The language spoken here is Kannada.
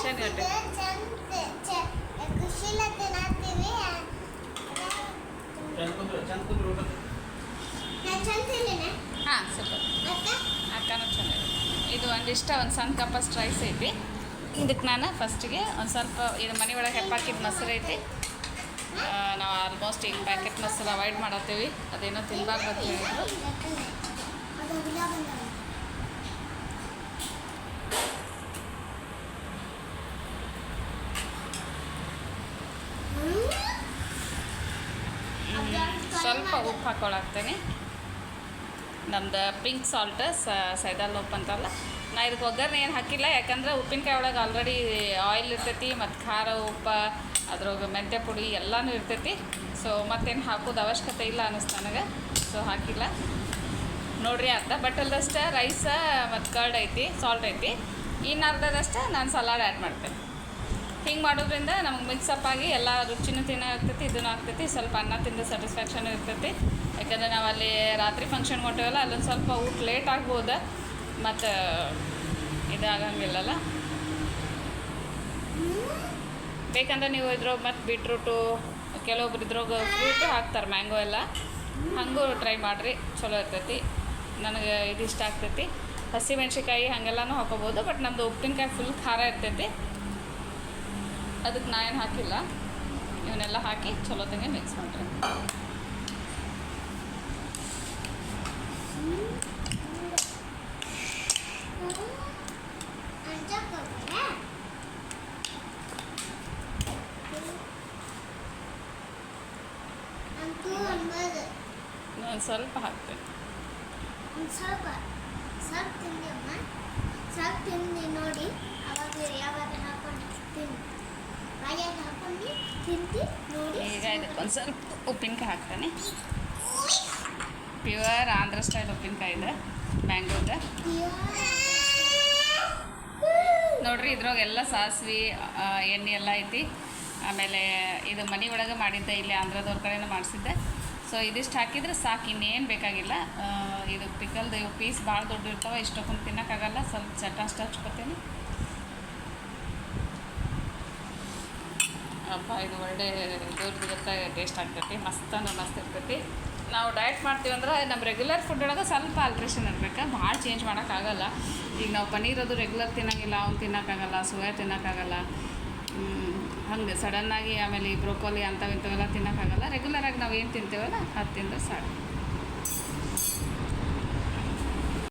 ಟೆನ್ಷನ್ ಇರುತ್ತೆ. ಹಾಂ ಸೂಪರ್. ಅಕ್ಕನೂ ಚೆನ್ನಾಗಿದೆ. ಇದು ಒಂದಿಷ್ಟ ಒಂದು ಸಣ್ಣ ಕಪ್ಪಷ್ಟು ರೈಸ್ ಐತಿ. ಇದಕ್ಕೆ ನಾನು ಫಸ್ಟಿಗೆ ಒಂದು ಸ್ವಲ್ಪ ಇದು ಮನೆ ಒಳಗೆ ಹೆಪ್ಪಾಕಿದ ಮೊಸರು ಐತಿ. ನಾವು ಆಲ್ಮೋಸ್ಟ್ ಈಗ ಪ್ಯಾಕೆಟ್ ಮೊಸರು ಅವಾಯ್ಡ್ ಮಾಡತ್ತೀವಿ, ಅದೇನೋ ತಿನ್ನಬಾರ್ದು ಅಂತ ಹೇಳಿದ್ರು. ಸ್ವಲ್ಪ ಉಪ್ಪು ಹಾಕ್ಕೊಳಾಕ್ತೇನೆ. ನಮ್ದು ಪಿಂಕ್ ಸಾಲ್ಟ್ ಸೈದಾಲ್ ಉಪ್ಪು ಅಂತಲ್ಲ. ನಾ ಇದಕ್ಕೆ ಒಗ್ಗರಣೆ ಏನು ಹಾಕಿಲ್ಲ, ಯಾಕಂದ್ರೆ ಉಪ್ಪಿನಕಾಯಿ ಒಳಗೆ ಆಲ್ರೆಡಿ ಆಯಿಲ್ ಇರ್ತೈತಿ ಮತ್ತು ಖಾರ ಉಪ್ಪು ಅದ್ರೊಳಗೆ ಮೆಂತ್ಯ ಪುಡಿ ಎಲ್ಲನೂ ಇರ್ತೈತಿ. ಸೊ ಮತ್ತೇನು ಹಾಕೋದು ಅವಶ್ಯಕತೆ ಇಲ್ಲ ಅನ್ನಿಸ್ತು ನನಗೆ, ಸೊ ಹಾಕಿಲ್ಲ. ನೋಡ್ರಿ ಅರ್ಧ ಬಟ್ಟಲ್ದಷ್ಟೇ ರೈಸ ಮತ್ತು ಕರ್ಡ್ ಐತಿ, ಸಾಲ್ಟ್ ಐತಿ. ಇನ್ನು ಅರ್ಧದಷ್ಟೇ ನಾನು ಸಲಾಡ್ ಆ್ಯಡ್ ಮಾಡ್ತೇನೆ. ಹಿಂಗೆ ಮಾಡೋದ್ರಿಂದ ನಮಗೆ ಮಿಕ್ಸಪ್ ಆಗಿ ಎಲ್ಲ ರುಚಿನೂ ಆಗ್ತೈತಿ, ಇದೂ ಆಗ್ತೈತಿ. ಸ್ವಲ್ಪ ಅನ್ನ ತಿಂದು ಸ್ಯಾಟಿಸ್ಫ್ಯಾಕ್ಷನ್ ಇರ್ತೈತಿ. ಯಾಕಂದರೆ ನಾವು ಅಲ್ಲಿ ರಾತ್ರಿ ಫಂಕ್ಷನ್ಗೆ ಹೊಂಟೇವಲ್ಲ, ಅಲ್ಲೊಂದು ಸ್ವಲ್ಪ ಊಟ ಲೇಟ್ ಆಗ್ಬೋದು ಮತ್ತು ಇದಾಗಂಗಿಲ್ಲಲ್ಲ. ಬೇಕಂದ್ರೆ ನೀವು ಇದ್ರೊಳಗೆ ಮತ್ತು ಬೀಟ್ರೂಟು, ಕೆಲವೊಬ್ರು ಇದ್ರೊಳಗೆ ಫ್ರೂಟು ಹಾಕ್ತಾರೆ, ಮ್ಯಾಂಗೋ ಎಲ್ಲ. ಹಾಗೂ ಟ್ರೈ ಮಾಡಿರಿ, ಚಲೋ ಇರ್ತೈತಿ. ನನಗೆ ಇದಿಷ್ಟ ಆಗ್ತೈತಿ. ಹಸಿಮೆಣ್ಸಿಕಾಯಿ ಹಾಗೆಲ್ಲನೂ ಹಾಕೋಬೋದು, ಬಟ್ ನಮ್ಮದು ಉಪ್ಪಿನಕಾಯಿ ಫುಲ್ ಖಾರ ಇರ್ತೈತಿ. ಅದಕ್ಕೆ ನಾ ಏನು ಹಾಕಿಲ್ಲ. ಇವನ್ನೆಲ್ಲ ಹಾಕಿ ಚಲೋದಂಗೆ ಮಿಕ್ಸ್ ಮಾಡಿರಿ. ನಾನು ಸ್ವಲ್ಪ ಹಾಕ್ತೇನೆ. ಸ್ವಲ್ಪ ತಿಂದು ನೋಡಿ, ಅವಾಗ ಯಾವಾಗ ಹಾಕೊಂಡು ತಿಂದು ಹಾಕೊಂಡು ತಿಂದು ನೋಡಿ. ಈಗ ಇದಕ್ಕೆ ಒಂದು ಸ್ವಲ್ಪ ಉಪ್ಪಿನಕಾಯಿ ಹಾಕ್ತಾನೆ. ಪ್ಯೂರ್ ಆಂಧ್ರ ಸ್ಟೈಲ್ ಉಪ್ಪಿನಕಾಯಿ ಇದೆ, ಮ್ಯಾಂಗೋದ. ನೋಡ್ರಿ ಇದ್ರೊಳಗೆಲ್ಲ ಸಾಸಿವೆ ಎಣ್ಣೆ ಎಲ್ಲ ಐತಿ. ಆಮೇಲೆ ಇದು ಮನೆ ಒಳಗೆ ಮಾಡಿದ್ದೆ, ಇಲ್ಲಿ ಆಂಧ್ರದವ್ರ ಕಡೆನೂ ಮಾಡಿಸಿದ್ದೆ. ಸೊ ಇದಿಷ್ಟು ಹಾಕಿದರೆ ಸಾಕು, ಇನ್ನೇನು ಬೇಕಾಗಿಲ್ಲ. ಇದು ಪಿಕಲ್ದು ಇವು ಪೀಸ್ ಭಾಳ ದೊಡ್ಡ ಇರ್ತಾವೆ, ಇಷ್ಟೊಂದು ತಿನ್ನೋಕ್ಕಾಗಲ್ಲ. ಸ್ವಲ್ಪ ಚಟ ಅಷ್ಟು ಹಚ್ಕೊತೀನಿ. ಅಪ್ಪ ಇದು ಒಳ್ಳೆ ಇದ್ರದ್ದು ಟೇಸ್ಟ್ ಆಗ್ತೈತಿ, ಮಸ್ತ್ ಇರ್ತೈತಿ. ನಾವು ಡಯಟ್ ಮಾಡ್ತೀವಂದ್ರೆ ನಮ್ಮ ರೆಗ್ಯುಲರ್ ಫುಡ್ ಒಳಗೆ ಸ್ವಲ್ಪ ಆಲ್ಟ್ರೇಷನ್ ಇರಬೇಕು, ಭಾಳ ಚೇಂಜ್ ಮಾಡೋಕ್ಕಾಗಲ್ಲ. ಈಗ ನಾವು ಪನ್ನೀರ್ ಅದು ರೆಗ್ಯುಲರ್ ತಿನ್ನೋಂಗಿಲ್ಲ, ಅವ್ನು ತಿನ್ನೋಕ್ಕಾಗಲ್ಲ, ಸೋಯಾ ತಿನ್ನೋಕ್ಕಾಗಲ್ಲ. ಹಂಗೆ ಸಡನ್ನಾಗಿ ಆಮೇಲೆ ಈ ಬ್ರೋಕೋಲಿ ಅಂಥವೆಲ್ಲ ತಿನ್ನೋಕ್ಕಾಗಲ್ಲ. ರೆಗ್ಯುಲರಾಗಿ ನಾವು ಏನು ತಿಂತೇವಲ್ಲ ಅದು ತಿಂದ್ರೆ ಸಾಕು.